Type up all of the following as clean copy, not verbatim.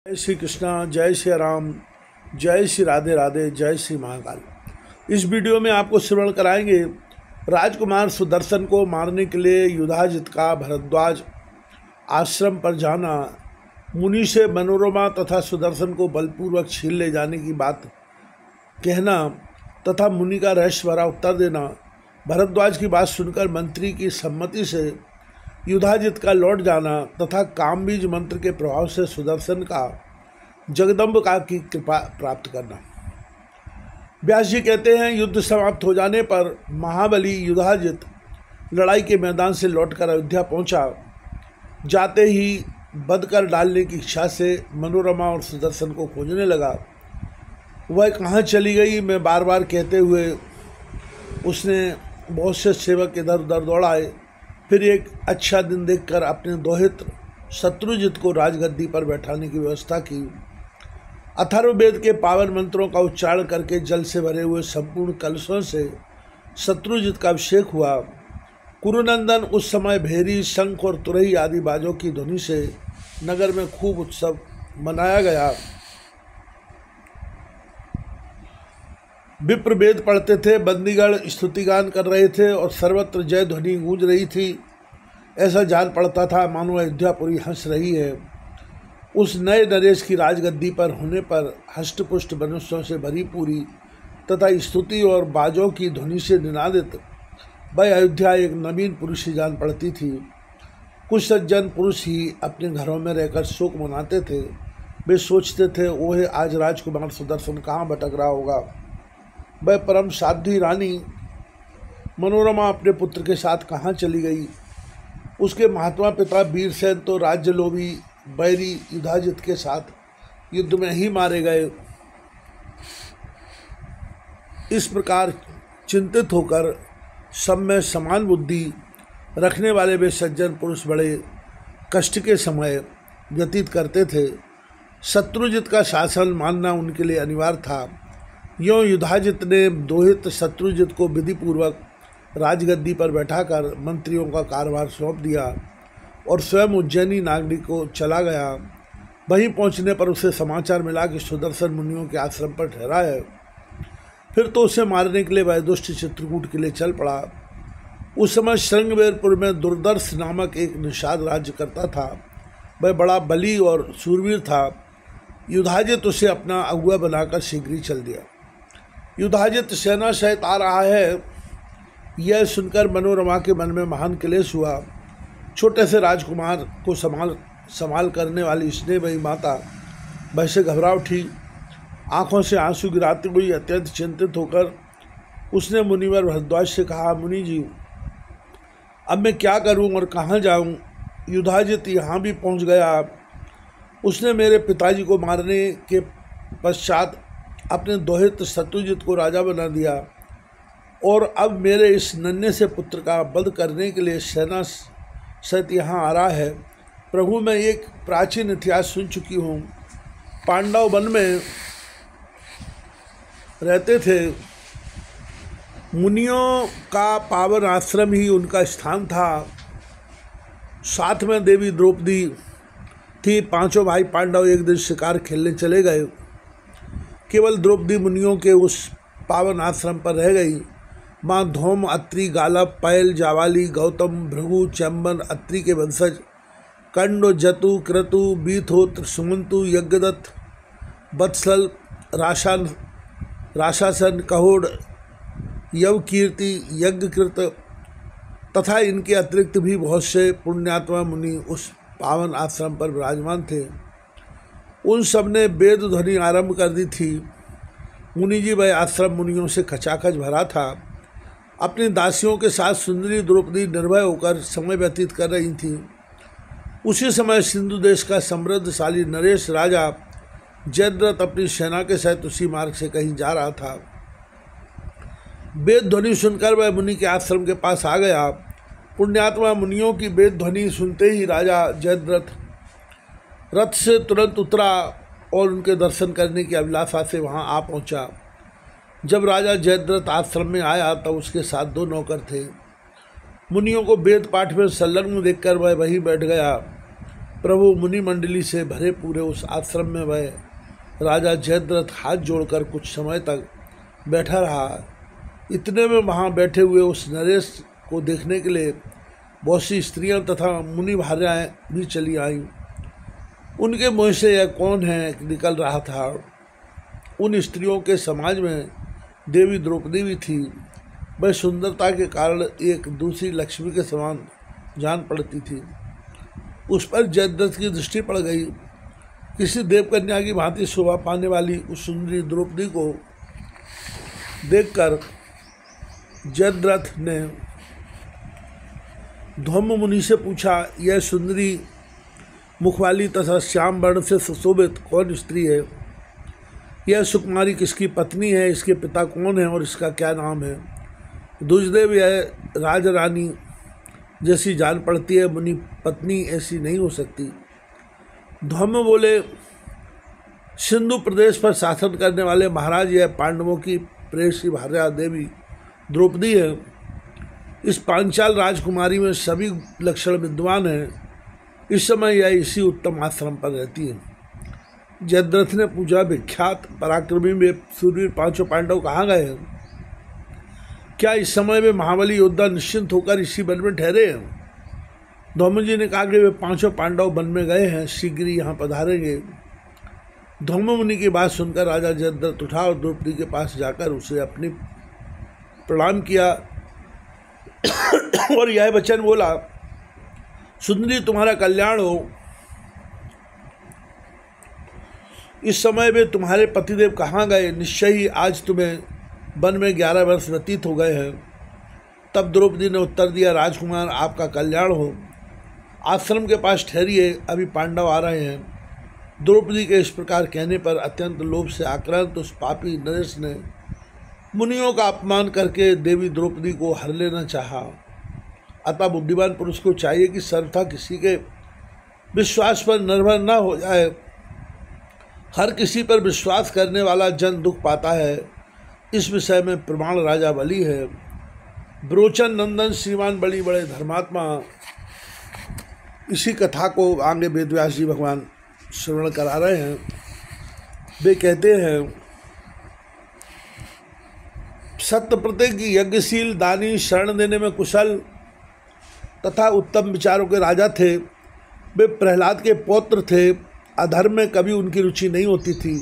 जय श्री कृष्णा, जय श्री राम, जय श्री राधे राधे, जय श्री महाकाल। इस वीडियो में आपको श्रवण कराएंगे राजकुमार सुदर्शन को मारने के लिए युधाजित का भरद्वाज आश्रम पर जाना, मुनि से मनोरमा तथा सुदर्शन को बलपूर्वक छीन ले जाने की बात कहना तथा मुनि का रहस्य भरा उत्तर देना, भरद्वाज की बात सुनकर मंत्री की सम्मति से युधाजित का लौट जाना तथा कामबीज मंत्र के प्रभाव से सुदर्शन का जगदम्बिका की कृपा प्राप्त करना। व्यास जी कहते हैं, युद्ध समाप्त हो जाने पर महाबली युधाजित लड़ाई के मैदान से लौटकर अयोध्या पहुंचा। जाते ही बध कर डालने की इच्छा से मनोरमा और सुदर्शन को खोजने लगा। वह कहाँ चली गई मैं बार बार कहते हुए उसने बहुत से सेवक इधर उधर दौड़ाए। फिर एक अच्छा दिन देखकर अपने दोहित्र शत्रुजित को राजगद्दी पर बैठाने की व्यवस्था की। अथर्ववेद के पावन मंत्रों का उच्चारण करके जल से भरे हुए संपूर्ण कलशों से शत्रुजित का अभिषेक हुआ। कुरुनंदन उस समय भेरी, शंख और तुरही आदि बाजों की ध्वनि से नगर में खूब उत्सव मनाया गया। विप्र वेद पढ़ते थे, बंदीगण स्तुतिगान कर रहे थे और सर्वत्र जय ध्वनि गूंज रही थी। ऐसा जान पड़ता था मानो अयोध्यापुरी हंस रही है। उस नए नरेश की राजगद्दी पर होने पर हष्टपुष्ट मनुष्यों से भरी पूरी तथा स्तुति और बाजों की ध्वनि से निनादित वह अयोध्या एक नवीन पुरुष ही जान पड़ती थी। कुछ सज्जन पुरुष ही अपने घरों में रहकर शोक मनाते थे। वे सोचते थे, ओहे आज राजकुमार सुदर्शन कहाँ भटक रहा होगा। वह परम साध्वी रानी मनोरमा अपने पुत्र के साथ कहाँ चली गई। उसके महात्मा पिता वीरसेन तो राज्यलोभी बैरी युधाजित के साथ युद्ध में ही मारे गए। इस प्रकार चिंतित होकर सब में समान बुद्धि रखने वाले वे सज्जन पुरुष बड़े कष्ट के समय व्यतीत करते थे। शत्रुजित का शासन मानना उनके लिए अनिवार्य था। यों युधाजित ने दोहित शत्रुजित को विधिपूर्वक राजगद्दी पर बैठाकर मंत्रियों का कार्यभार सौंप दिया और स्वयं उज्जैनी नागरिक को चला गया। वहीं पहुंचने पर उसे समाचार मिला कि सुदर्शन मुनियों के आश्रम पर ठहरा है। फिर तो उसे मारने के लिए वह दुष्ट चित्रकूट के लिए चल पड़ा। उस समय श्रृंगवेरपुर में दुर्दर्श नामक एक निषाद राज्य करता था। वह बड़ा बली और शूरवीर था। युधाजित उसे अपना अगुआ बनाकर शीघ्र ही चल दिया। युधाजित सेना सहित आ रहा है, यह सुनकर मनोरमा के मन में महान क्लेश हुआ। छोटे से राजकुमार को संभाल करने वाली स्नेहमयी माता भय से घबरा उठी। आंखों से आंसू गिराती हुई अत्यंत चिंतित होकर उसने मुनिवर भरद्वाज से कहा, मुनि जी अब मैं क्या करूं और कहां जाऊं। युधाजित यहाँ भी पहुंच गया। उसने मेरे पिताजी को मारने के पश्चात अपने दोहित शत्रुजित को राजा बना दिया और अब मेरे इस नन्हे से पुत्र का वध करने के लिए सेना सहित यहाँ आ रहा है। प्रभु मैं एक प्राचीन इतिहास सुन चुकी हूँ। पांडव वन में रहते थे। मुनियों का पावन आश्रम ही उनका स्थान था। साथ में देवी द्रौपदी थी। पांचों भाई पांडव एक दिन शिकार खेलने चले गए। केवल द्रौपदी मुनियों के उस पावन आश्रम पर रह गई। माँ धौम, अत्रि, गालव, पैल, जावाली, गौतम, भृगु, चंबन, अत्रि के वंशज कंड, जतु, क्रतु, बीथोत्र, सुमंतु, यज्ञदत्त, वत्सल, राशासन, कहोड़, यवकीर्ति, यज्ञकृत तथा इनके अतिरिक्त भी बहुत से पुण्यात्मा मुनि उस पावन आश्रम पर विराजमान थे। उन सब ने वेद ध्वनि आरंभ कर दी थी। मुनि जी वह आश्रम मुनियों से खचाखच भरा था। अपनी दासियों के साथ सुंदरी द्रौपदी निर्भय होकर समय व्यतीत कर रही थी। उसी समय सिंधु देश का समृद्धशाली नरेश राजा जयद्रथ अपनी सेना के साथ उसी मार्ग से कहीं जा रहा था। वेद ध्वनि सुनकर वह मुनि के आश्रम के पास आ गया। पुण्यात्मा मुनियों की वेद ध्वनि सुनते ही राजा जयद्रथ रथ से तुरंत उतरा और उनके दर्शन करने की अभिलाषा से वहां आ पहुंचा। जब राजा जयद्रथ आश्रम में आया तब उसके साथ दो नौकर थे। मुनियों को वेद पाठ में संलग्न देखकर वह वहीं बैठ गया। प्रभु मुनि मंडली से भरे पूरे उस आश्रम में वह राजा जयद्रथ हाथ जोड़कर कुछ समय तक बैठा रहा। इतने में वहाँ बैठे हुए उस नरेश को देखने के लिए बहुत सी स्त्रियाँ तथा मुनि भार्याएँ भी चली आईं। उनके मुँह से यह कौन है निकल रहा था। उन स्त्रियों के समाज में देवी द्रौपदी भी थी। वह सुंदरता के कारण एक दूसरी लक्ष्मी के समान जान पड़ती थी। उस पर जयद्रथ की दृष्टि पड़ गई। किसी देवकन्या की भांति शोभा पाने वाली उस सुंदरी द्रौपदी को देखकर जयद्रथ ने धौम्य मुनि से पूछा, यह सुंदरी मुखवाली तथा श्याम वर्ण से सुशोभित कौन स्त्री है? यह सुकुमारी किसकी पत्नी है? इसके पिता कौन है और इसका क्या नाम है? दुजदेव यह राजरानी जैसी जान पड़ती है, मुनि पत्नी ऐसी नहीं हो सकती। धौम्य बोले, सिंधु प्रदेश पर शासन करने वाले महाराज, यह पांडवों की प्रेयसी भार्या देवी द्रौपदी है। इस पांचाल राजकुमारी में सभी लक्षण विद्वान हैं। इस समय यह इसी उत्तम आश्रम पर रहती है। जयद्रथ ने पूछा, विख्यात पराक्रमी वे सूरवीर पांचों पांडव कहाँ गए हैं? क्या इस समय में महाबली योद्धा निश्चिंत होकर इसी वन में ठहरे हैं? धौम्य जी ने कहा कि वे पांचों पांडव वन में गए हैं, शीघ्र ही यहाँ पधारेंगे। धौम्य मुनि की बात सुनकर राजा जयद्रथ उठा और द्रौपदी के पास जाकर उसे अपनी प्रणाम किया और यह वचन बोला, सुंदरी तुम्हारा कल्याण हो। इस समय में तुम्हारे पतिदेव कहाँ गए? निश्चय ही आज तुम्हें वन में 11 वर्ष व्यतीत हो गए हैं। तब द्रौपदी ने उत्तर दिया, राजकुमार आपका कल्याण हो। आश्रम के पास ठहरिए, अभी पांडव आ रहे हैं। द्रौपदी के इस प्रकार कहने पर अत्यंत लोभ से आक्रांत उस पापी नरेश ने मुनियों का अपमान करके देवी द्रौपदी को हर लेना चाहा। अतः बुद्धिमान पुरुष को चाहिए कि सर्वथा किसी के विश्वास पर निर्भर न हो जाए। हर किसी पर विश्वास करने वाला जन दुख पाता है। इस विषय में प्रमाण राजा बलि है। ब्रोचन नंदन श्रीमान बड़ी बड़े धर्मात्मा इसी कथा को आगे वेदव्यास जी भगवान श्रवण करा रहे हैं। वे कहते हैं, सत्य प्रत्येक यज्ञशील दानी शरण देने में कुशल तथा उत्तम विचारों के राजा थे। वे प्रहलाद के पौत्र थे। अधर्म में कभी उनकी रुचि नहीं होती थी।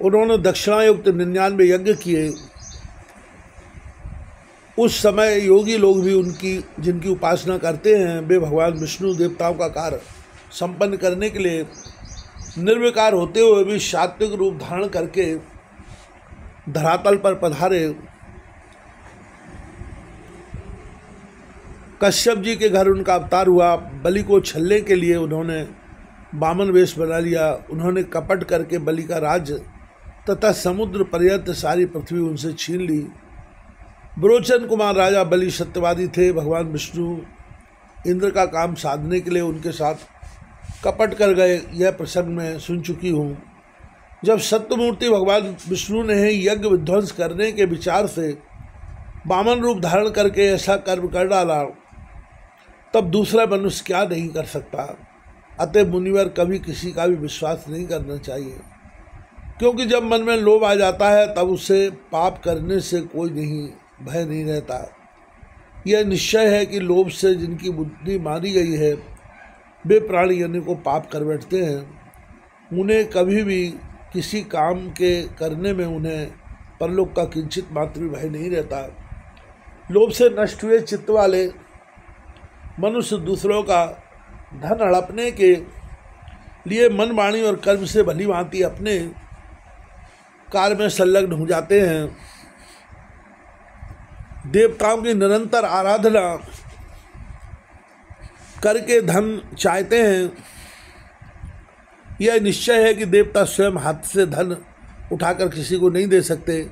उन्होंने दक्षिणायुक्त 99 यज्ञ किए। उस समय योगी लोग भी जिनकी उपासना करते हैं, वे भगवान विष्णु देवताओं का कार्य संपन्न करने के लिए निर्विकार होते हुए भी सात्विक रूप धारण करके धरातल पर पधारे। कश्यप जी के घर उनका अवतार हुआ। बलि को छलने के लिए उन्होंने वामन वेश बना लिया। उन्होंने कपट करके बलि का राज्य तथा समुद्र पर्यंत सारी पृथ्वी उनसे छीन ली। ब्रोचन कुमार राजा बलि सत्यवादी थे। भगवान विष्णु इंद्र का काम साधने के लिए उनके साथ कपट कर गए। यह प्रसंग मैं सुन चुकी हूँ। जब सत्यमूर्ति भगवान विष्णु ने यज्ञ विध्वंस करने के विचार से वामन रूप धारण करके ऐसा कर्म कर डाला, तब दूसरा मनुष्य क्या नहीं कर सकता। अतः मुनिवर कभी किसी का भी विश्वास नहीं करना चाहिए, क्योंकि जब मन में लोभ आ जाता है तब उसे पाप करने से कोई भय नहीं रहता। यह निश्चय है कि लोभ से जिनकी बुद्धि मारी गई है, वे प्राणी यानी को पाप कर बैठते हैं। उन्हें कभी भी किसी काम के करने में उन्हें परलोक का किंचित मात्र भी भय नहीं रहता। लोभ से नष्ट हुए चित्त वाले मनुष्य दूसरों का धन हड़पने के लिए मन, वाणी और कर्म से भली भांति अपने कार्य में संलग्न हो जाते हैं। देवताओं की निरंतर आराधना करके धन चाहते हैं। यह निश्चय है कि देवता स्वयं हाथ से धन उठाकर किसी को नहीं दे सकते,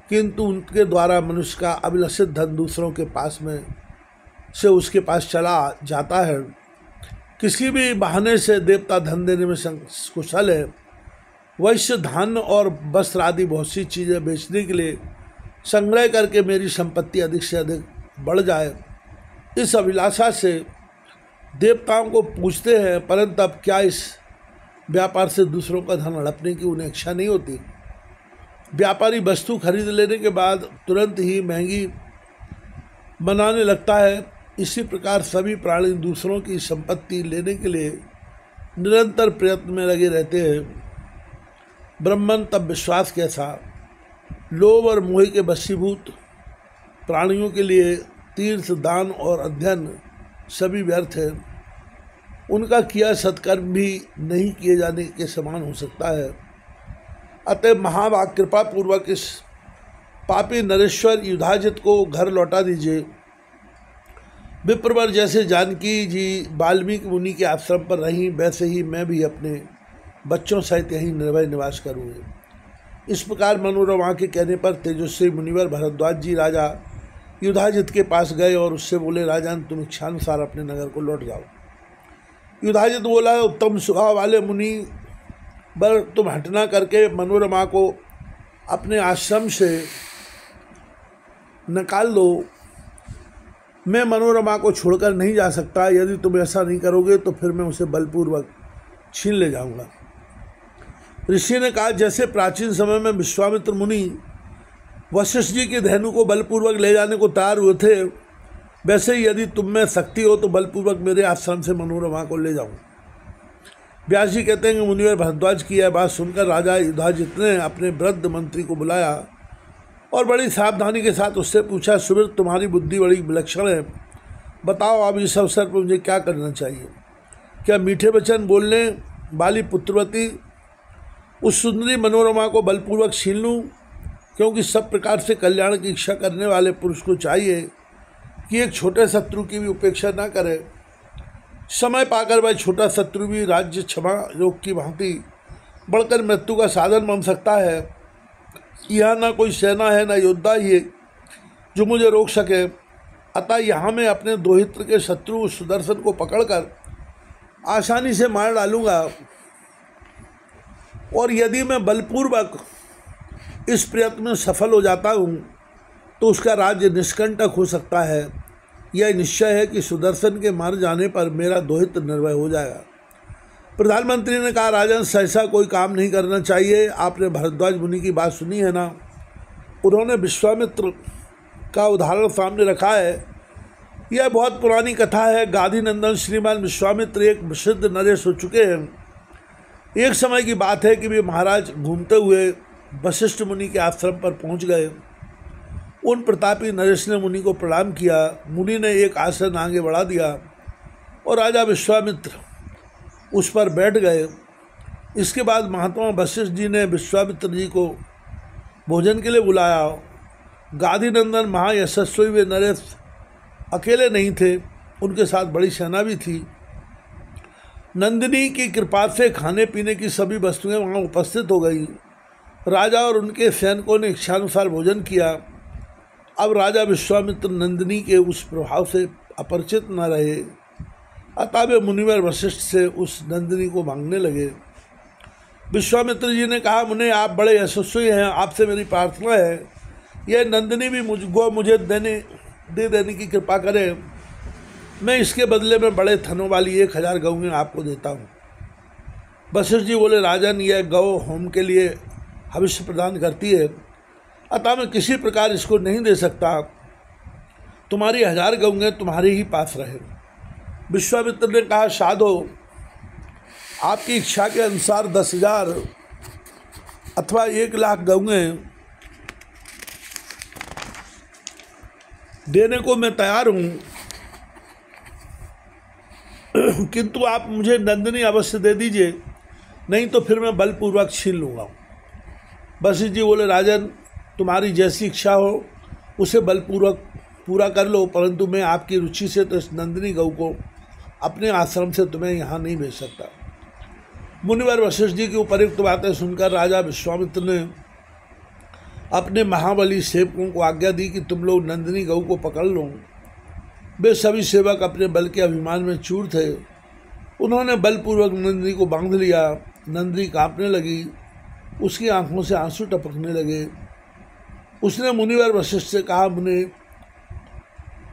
किंतु उनके द्वारा मनुष्य का अभिलषित धन दूसरों के पास में से उसके पास चला जाता है। किसी भी बहाने से देवता धन देने में कुशल है। वैश्य धान्य और वस्त्र आदि बहुत सी चीज़ें बेचने के लिए संग्रह करके मेरी संपत्ति अधिक से अधिक बढ़ जाए, इस अभिलाषा से देवताओं को पूजते हैं, परंतु अब क्या इस व्यापार से दूसरों का धन हड़पने की उन्हें इच्छा नहीं होती? व्यापारी वस्तु खरीद लेने के बाद तुरंत ही महंगी बनाने लगता है। इसी प्रकार सभी प्राणी दूसरों की संपत्ति लेने के लिए निरंतर प्रयत्न में लगे रहते हैं। ब्रह्मन तब विश्वास कैसा? लोभ और मोह के वशीभूत प्राणियों के लिए तीर्थ, दान और अध्ययन सभी व्यर्थ है। उनका किया सत्कर्म भी नहीं किए जाने के समान हो सकता है। अतः महाभाग कृपा पूर्वक इस पापी नरेश्वर युधाजित को घर लौटा दीजिए। विप्रवर जैसे जानकी जी वाल्मीकि मुनि के आश्रम पर रहीं, वैसे ही मैं भी अपने बच्चों सहित यहीं निर्भय निवास करूँगी। इस प्रकार मनोरमा के कहने पर तेजस्वी मुनिवर भरद्वाज जी राजा युधाजित के पास गए और उससे बोले, राजन तुम इच्छानुसार अपने नगर को लौट जाओ। युधाजित बोला, उत्तम स्वभाव वाले मुनि बर तुम हटना करके मनोरमा को अपने आश्रम से निकाल दो। मैं मनोरमा को छोड़कर नहीं जा सकता। यदि तुम ऐसा नहीं करोगे तो फिर मैं उसे बलपूर्वक छीन ले जाऊंगा। ऋषि ने कहा, जैसे प्राचीन समय में विश्वामित्र मुनि वशिष्ठ जी के धेनु को बलपूर्वक ले जाने को तैयार हुए थे, वैसे ही यदि तुम में शक्ति हो तो बलपूर्वक मेरे आश्रम से मनोरमा को ले जाऊं। व्यास जी कहते हैं कि मुनिवर भरद्वाज की यह बात सुनकर राजा युधाजित ने अपने वृद्ध मंत्री को बुलाया और बड़ी सावधानी के साथ उससे पूछा, सुमित्र तुम्हारी बुद्धि बड़ी विलक्षण है, बताओ अब इस अवसर पर मुझे क्या करना चाहिए? क्या मीठे वचन बोलने वाली पुत्रवती उस सुंदरी मनोरमा को बलपूर्वक छीन लूँ? क्योंकि सब प्रकार से कल्याण की इच्छा करने वाले पुरुष को चाहिए कि एक छोटे शत्रु की भी उपेक्षा न करे। समय पाकर वह छोटा शत्रु भी राज्य क्षमा योग की भांति बढ़कर मृत्यु का साधन बन सकता है। यहाँ ना कोई सेना है, ना योद्धा ही है जो मुझे रोक सके। अतः यहाँ मैं अपने दोहित्र के शत्रु सुदर्शन को पकड़कर आसानी से मार डालूंगा, और यदि मैं बलपूर्वक इस प्रयत्न में सफल हो जाता हूँ तो उसका राज्य निष्कंटक हो सकता है। यह निश्चय है कि सुदर्शन के मार जाने पर मेरा दोहित्र निर्भय हो जाएगा। प्रधानमंत्री ने कहा, राजन सहसा कोई काम नहीं करना चाहिए। आपने भरद्वाज मुनि की बात सुनी है ना? उन्होंने विश्वामित्र का उदाहरण सामने रखा है। यह बहुत पुरानी कथा है। गाधी नंदन श्रीमान विश्वामित्र एक प्रसिद्ध नरेश हो चुके हैं। एक समय की बात है कि वे महाराज घूमते हुए वशिष्ठ मुनि के आश्रम पर पहुंच गए। उन प्रतापी नरेश ने मुनि को प्रणाम किया। मुनि ने एक आसन आगे बढ़ा दिया और राजा विश्वामित्र उस पर बैठ गए। इसके बाद महात्मा वशिष्ठ जी ने विश्वामित्र जी को भोजन के लिए बुलाया। गाधी नंदन महायशस्वी वे नरेश अकेले नहीं थे, उनके साथ बड़ी सेना भी थी। नंदिनी की कृपा से खाने पीने की सभी वस्तुएं वहाँ उपस्थित हो गई। राजा और उनके सैनिकों ने इच्छानुसार भोजन किया। अब राजा विश्वामित्र नंदिनी के उस प्रभाव से अपरिचित न रहे, अतः वे मुनिवर वशिष्ठ से उस नंदिनी को मांगने लगे। विश्वामित्र जी ने कहा, मुने आप बड़े यशस्वी हैं, आपसे मेरी प्रार्थना है यह नंदिनी भी मुझे दे देने की कृपा करें। मैं इसके बदले में बड़े थनों वाली 1000 गऊँ आपको देता हूँ। वशिष्ठ जी बोले, राजन यह गौ होम के लिए भविष्य प्रदान करती है, अतः मैं किसी प्रकार इसको नहीं दे सकता। तुम्हारी 1000 गऊँ तुम्हारे ही पास रहे। विश्वामित्र ने कहा, साधो आपकी इच्छा के अनुसार 10,000 अथवा 1,00,000 गऊँ देने को मैं तैयार हूँ, किंतु आप मुझे नंदिनी अवश्य दे दीजिए, नहीं तो फिर मैं बलपूर्वक छीन लूँगा। वशिष्ठ जी बोले, राजन तुम्हारी जैसी इच्छा हो उसे बलपूर्वक पूरा कर लो, परंतु मैं आपकी रुचि से तो इस नंदिनी गऊ को अपने आश्रम से तुम्हें यहाँ नहीं भेज सकता। मुनिवर वशिष्ठ जी की उपयुक्त बातें सुनकर राजा विश्वामित्र ने अपने महाबली सेवकों को आज्ञा दी कि तुम लोग नंदिनी गऊ को पकड़ लो। वे सभी सेवक अपने बल के अभिमान में चूर थे। उन्होंने बलपूर्वक नंदिनी को बांध लिया। नंदिनी कांपने लगी, उसकी आंखों से आंसू टपकने लगे। उसने मुनिवर वशिष्ठ से कहा, मुने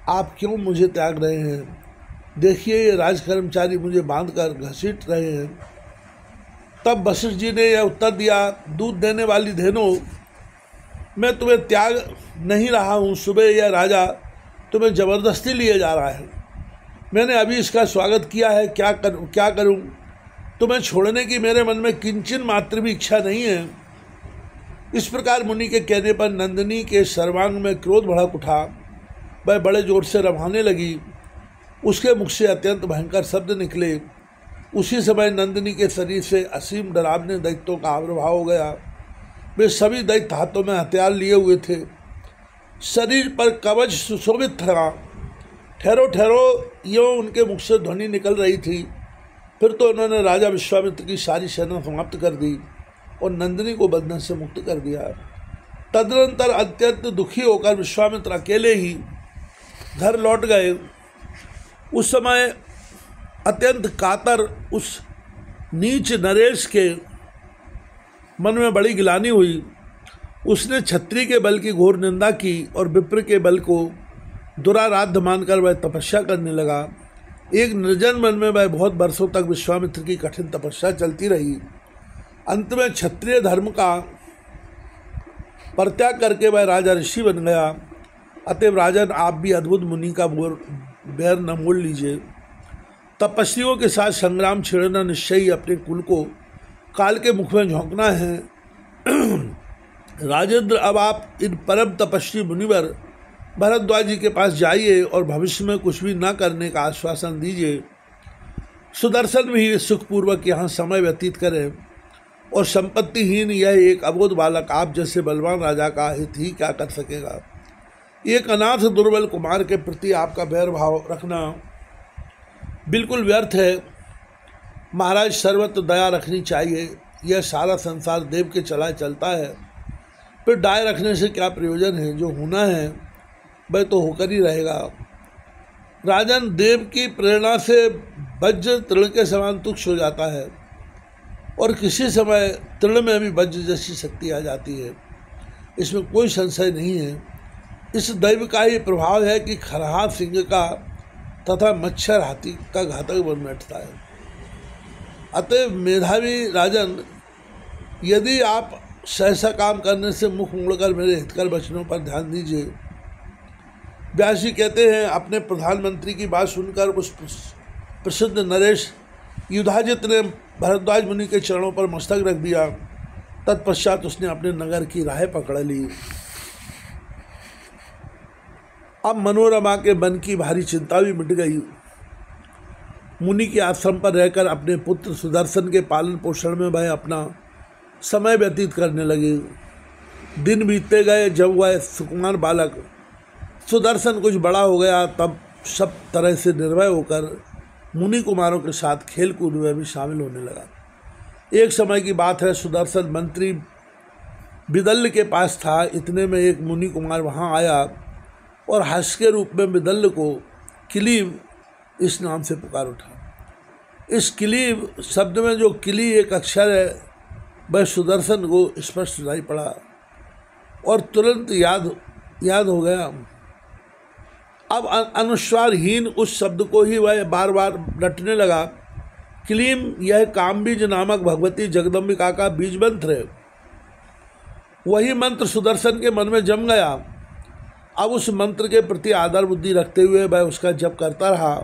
आप क्यों मुझे त्याग रहे हैं? देखिए ये राज कर्मचारी मुझे बांधकर घसीट रहे हैं। तब वशिष्ठ जी ने यह उत्तर दिया, दूध देने वाली धेनो, मैं तुम्हें त्याग नहीं रहा हूँ। सुबह यह राजा तुम्हें जबरदस्ती लिए जा रहा है। मैंने अभी इसका स्वागत किया है, क्या करूँ? तुम्हें छोड़ने की मेरे मन में किंचन मात्र भी इच्छा नहीं है। इस प्रकार मुनि के कहने पर नंदिनी के सर्वांग में क्रोध भड़क उठा। वह बड़े जोर से रभाने लगी। उसके मुख से अत्यंत भयंकर शब्द निकले। उसी समय नंदिनी के शरीर से असीम डरावने दैत्यों का आविर्भाव हो गया। वे सभी दैत्य हाथों में हथियार लिए हुए थे। शरीर पर कवच सुशोभित था। ठहरो ठहरो, यो उनके मुख से ध्वनि निकल रही थी। फिर तो उन्होंने राजा विश्वामित्र की सारी सेना समाप्त कर दी और नंदिनी को बंधन से मुक्त कर दिया। तदनंतर अत्यंत दुखी होकर विश्वामित्र अकेले ही घर लौट गए। उस समय अत्यंत कातर उस नीच नरेश के मन में बड़ी गिलानी हुई। उसने क्षत्रिय के बल की घोर निंदा की और विप्र के बल को दुराराध्य मानकर वह तपस्या करने लगा। एक निर्जन वन में वह बहुत वर्षों तक विश्वामित्र की कठिन तपस्या चलती रही। अंत में क्षत्रिय धर्म का परित्याग करके वह राजा ऋषि बन गया। अतएव राजन, आप भी अद्भुत मुनि का बैर न मोल लीजिए। तपस्वियों के साथ संग्राम छेड़ना निश्चय ही अपने कुल को काल के मुख में झोंकना है। राजेंद्र, अब आप इन परम तपस्वी मुनिवर भरद्वाज जी के पास जाइए और भविष्य में कुछ भी न करने का आश्वासन दीजिए। सुदर्शन भी सुखपूर्वक यहाँ समय व्यतीत करें और संपत्तिहीन यह एक अबोध बालक आप जैसे बलवान राजा का हित ही क्या कर सकेगा। एक अनाथ दुर्बल कुमार के प्रति आपका बैर भाव रखना बिल्कुल व्यर्थ है। महाराज, सर्वत्र दया रखनी चाहिए। यह सारा संसार देव के चला चलता है, फिर डाय रखने से क्या प्रयोजन है? जो होना है वह तो होकर ही रहेगा। राजन, देव की प्रेरणा से वज्र तृण के समान तुच्छ हो जाता है और किसी समय तृण में भी वज्र जैसी शक्ति आ जाती है, इसमें कोई संशय नहीं है। इस दैव का ही प्रभाव है कि खरहा सिंह का तथा मच्छर हाथी का घातक बन बैठता है। अतएव मेधावी राजन, यदि आप सहसा काम करने से मुख मोड़कर मेरे हितकर वचनों पर ध्यान दीजिए। व्यास जी कहते हैं, अपने प्रधानमंत्री की बात सुनकर उस प्रसिद्ध नरेश युधाजित ने भरद्वाज मुनि के चरणों पर मस्तक रख दिया। तत्पश्चात उसने अपने नगर की राह पकड़ ली। अब मनोरमा के मन की भारी चिंता भी मिट गई। मुनि के आश्रम पर रहकर अपने पुत्र सुदर्शन के पालन पोषण में वह अपना समय व्यतीत करने लगे। दिन बीतते गए। जब वह सुकुमार बालक सुदर्शन कुछ बड़ा हो गया, तब सब तरह से निर्भय होकर मुनि कुमारों के साथ खेल कूद में भी शामिल होने लगा। एक समय की बात है, सुदर्शन मंत्री विदल्ल के पास था। इतने में एक मुनि कुमार वहाँ आया और हर्ष के रूप में विदल्ल को किलीव इस नाम से पुकार उठा। इस किलीव शब्द में जो किली एक अक्षर है, वह सुदर्शन को स्पष्ट सुनाई पड़ा और तुरंत याद हो गया। अब अनुस्वारहीन उस शब्द को ही वह बार बार रटने लगा। क्लीम यह कामबीज नामक भगवती जगदम्बिका का बीज मंत्र है। वही मंत्र सुदर्शन के मन में जम गया। अब उस मंत्र के प्रति आदर बुद्धि रखते हुए वह उसका जप करता रहा।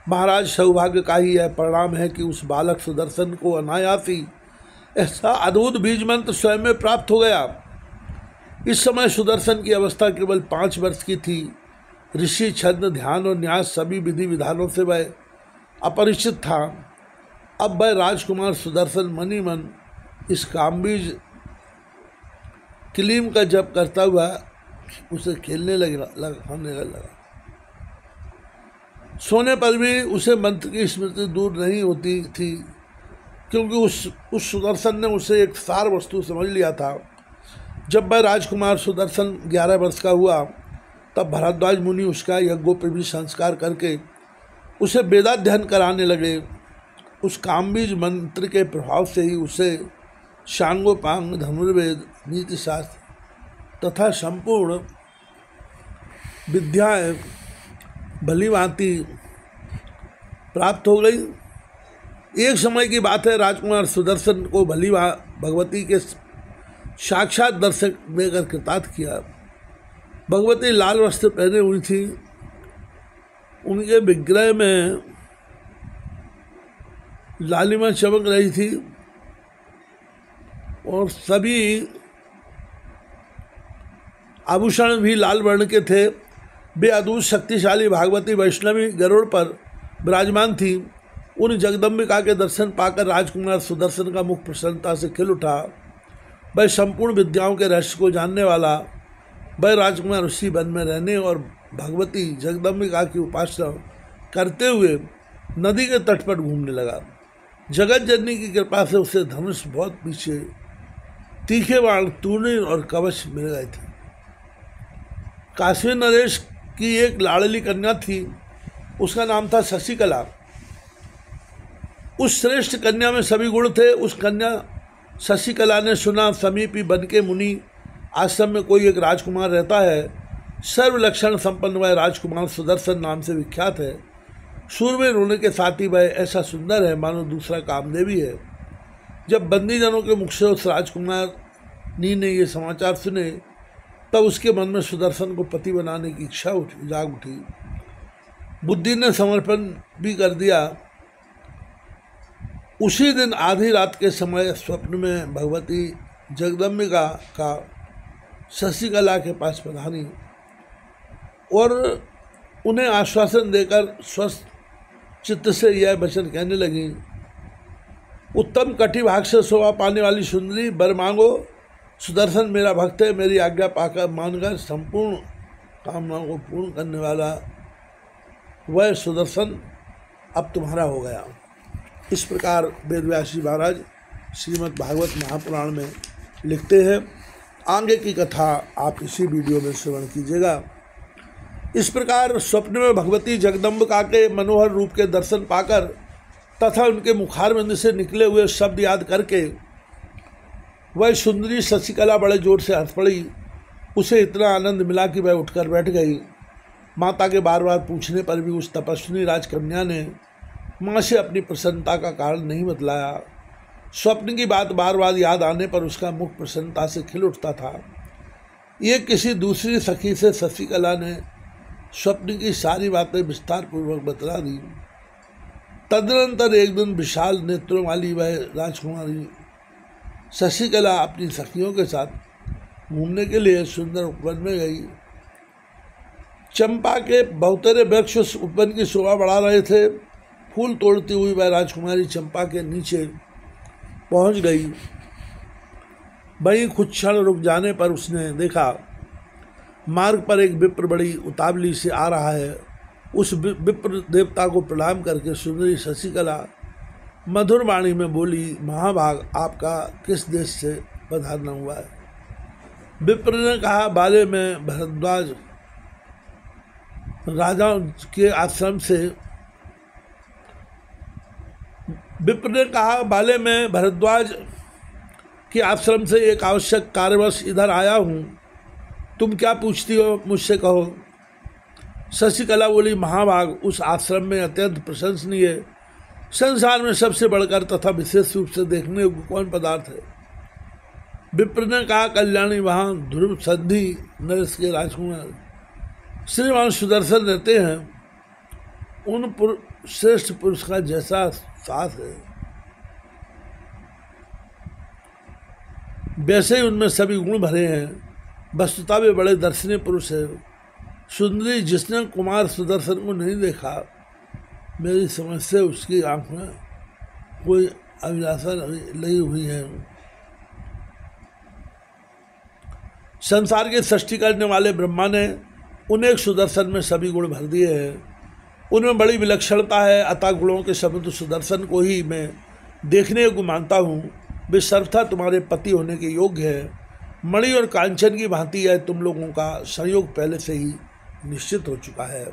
महाराज, सौभाग्य का ही यह परिणाम है कि उस बालक सुदर्शन को अनायासी ऐसा अद्भुत बीज मंत्र स्वयं में प्राप्त हो गया। इस समय सुदर्शन की अवस्था केवल 5 वर्ष की थी। ऋषि, छंद, ध्यान और न्यास सभी विधि विधानों से वह अपरिचित था। अब वह राजकुमार सुदर्शन मनी मन इस कामबीज क्लीम का जप करता हुआ उसे खेलने लगा। सोने पर भी उसे मंत्र की स्मृति दूर नहीं होती थी, क्योंकि उस सुदर्शन ने उसे एक सार वस्तु समझ लिया था। जब वह राजकुमार सुदर्शन 11 वर्ष का हुआ, तब भरद्वाज मुनि उसका यज्ञोपवीत संस्कार करके उसे वेदाध्ययन कराने लगे। उस कामबीज मंत्र के प्रभाव से ही उसे शांगोपांग, धनुर्वेद, नीति शास्त्र तथा संपूर्ण विद्याएं भली भांति प्राप्त हो गई। एक समय की बात है, राजकुमार सुदर्शन को भली भगवती के साक्षात दर्शन देकर कृतार्थ किया। भगवती लाल वस्त्र पहने हुई थी, उनके विग्रह में लालिमा चमक रही थी और सभी आभूषण भी लाल वर्ण के थे। वे अद्भुत शक्तिशाली भागवती वैष्णवी गरुड़ पर विराजमान थी। उन जगदम्बिका के दर्शन पाकर राजकुमार सुदर्शन का मुख प्रसन्नता से खिल उठा। वह संपूर्ण विद्याओं के रहस्य को जानने वाला वह राजकुमार उसी वन में रहने और भगवती जगदम्बिका की उपासना करते हुए नदी के तट पर घूमने लगा। जगत जननी की कृपा से उसे धनुष बहुत पीछे तीखे बाण, तूर्णीर और कवच मिल गए थे। काशी नरेश की एक लाडली कन्या थी, उसका नाम था शशिकला। उस श्रेष्ठ कन्या में सभी गुण थे। उस कन्या शशिकला ने सुना, समीपी वन के मुनि आश्रम में कोई एक राजकुमार रहता है। सर्व लक्षण संपन्न वह राजकुमार सुदर्शन नाम से विख्यात है। शूरवीर होने के साथ ही वह ऐसा सुंदर है मानो दूसरा कामदेवी है। जब बंदीजनों के मुख से उस राजकुमार नी ने ये समाचार सुने, तब उसके मन में सुदर्शन को पति बनाने की इच्छा जाग उठी। बुद्धि ने समर्पण भी कर दिया। उसी दिन आधी रात के समय स्वप्न में भगवती जगदम्बिका का शशिकला के पास पधारी और उन्हें आश्वासन देकर स्वस्थ चित्त से यह वचन कहने लगी, उत्तम कटिभाग से शोभा पाने वाली सुंदरी, वर मांगो। सुदर्शन मेरा भक्त है, मेरी आज्ञा पाकर मानकर संपूर्ण कामनाओं को पूर्ण करने वाला वह सुदर्शन अब तुम्हारा हो गया। इस प्रकार वेदव्यास जी महाराज श्रीमद् भागवत महापुराण में लिखते हैं। आगे की कथा आप इसी वीडियो में श्रवण कीजिएगा। इस प्रकार स्वप्न में भगवती जगदम्बिका के मनोहर रूप के दर्शन पाकर तथा उनके मुखारविंद से निकले हुए शब्द याद करके वह सुंदरी शशिकला बड़े जोर से हंस पड़ी। उसे इतना आनंद मिला कि वह उठकर बैठ गई। माता के बार बार पूछने पर भी उस तपस्विनी राजकन्या ने माँ से अपनी प्रसन्नता का कारण नहीं बतलाया। स्वप्न की बात बार बार याद आने पर उसका मुख प्रसन्नता से खिल उठता था। ये किसी दूसरी सखी से शशिकला ने स्वप्न की सारी बातें विस्तार पूर्वक बतला दी। तदनंतर एक दिन विशाल नेत्रों वाली वह राजकुमारी शशिकला अपनी सखियों के साथ घूमने के लिए सुंदर उपवन में गई। चंपा के बहुतेरे वृक्ष उस उपवन की शोभा बढ़ा रहे थे। फूल तोड़ती हुई वह राजकुमारी चंपा के नीचे पहुंच गई। वहीं कुछ क्षण रुक जाने पर उसने देखा मार्ग पर एक विप्र बड़ी उतावली से आ रहा है। उस विप्र देवता को प्रणाम करके सुंदरी शशिकला मधुर वाणी में बोली, महाभाग, आपका किस देश से पधारना हुआ है? विप्र ने कहा, बाले में भरद्वाज राजा के आश्रम से विप्र ने कहा, बाले में भरद्वाज के आश्रम से एक आवश्यक कार्यवश इधर आया हूँ। तुम क्या पूछती हो, मुझसे कहो। शशिकला बोली, महाभाग, उस आश्रम में अत्यंत प्रशंसनीय, संसार में सबसे बढ़कर तथा विशेष रूप से देखने योग्य कौन पदार्थ है? विप्र ने कहा, कल्याणी, वहाँ ध्रुव संधि नरेश के राजकुमार श्रीमान सुदर्शन रहते हैं। उन श्रेष्ठ पुरुष का जैसा साथ है वैसे ही उनमें सभी गुण भरे हैं। वस्तुतः वे बड़े दर्शनीय पुरुष है। सुंदरी, जिसने कुमार सुदर्शन को नहीं देखा, मेरी समझ से उसकी आंख में कोई अभिलाषा लगी हुई है। संसार की सृष्टि करने वाले ब्रह्मा ने उन्हें सुदर्शन में सभी गुण भर दिए हैं। उनमें बड़ी विलक्षणता है। अतः गुणों के समुद्र सुदर्शन को ही मैं देखने को मानता हूँ। वे सर्वथा तुम्हारे पति होने के योग्य है। मणि और कांचन की भांति है। तुम लोगों का संयोग पहले से ही निश्चित हो चुका है।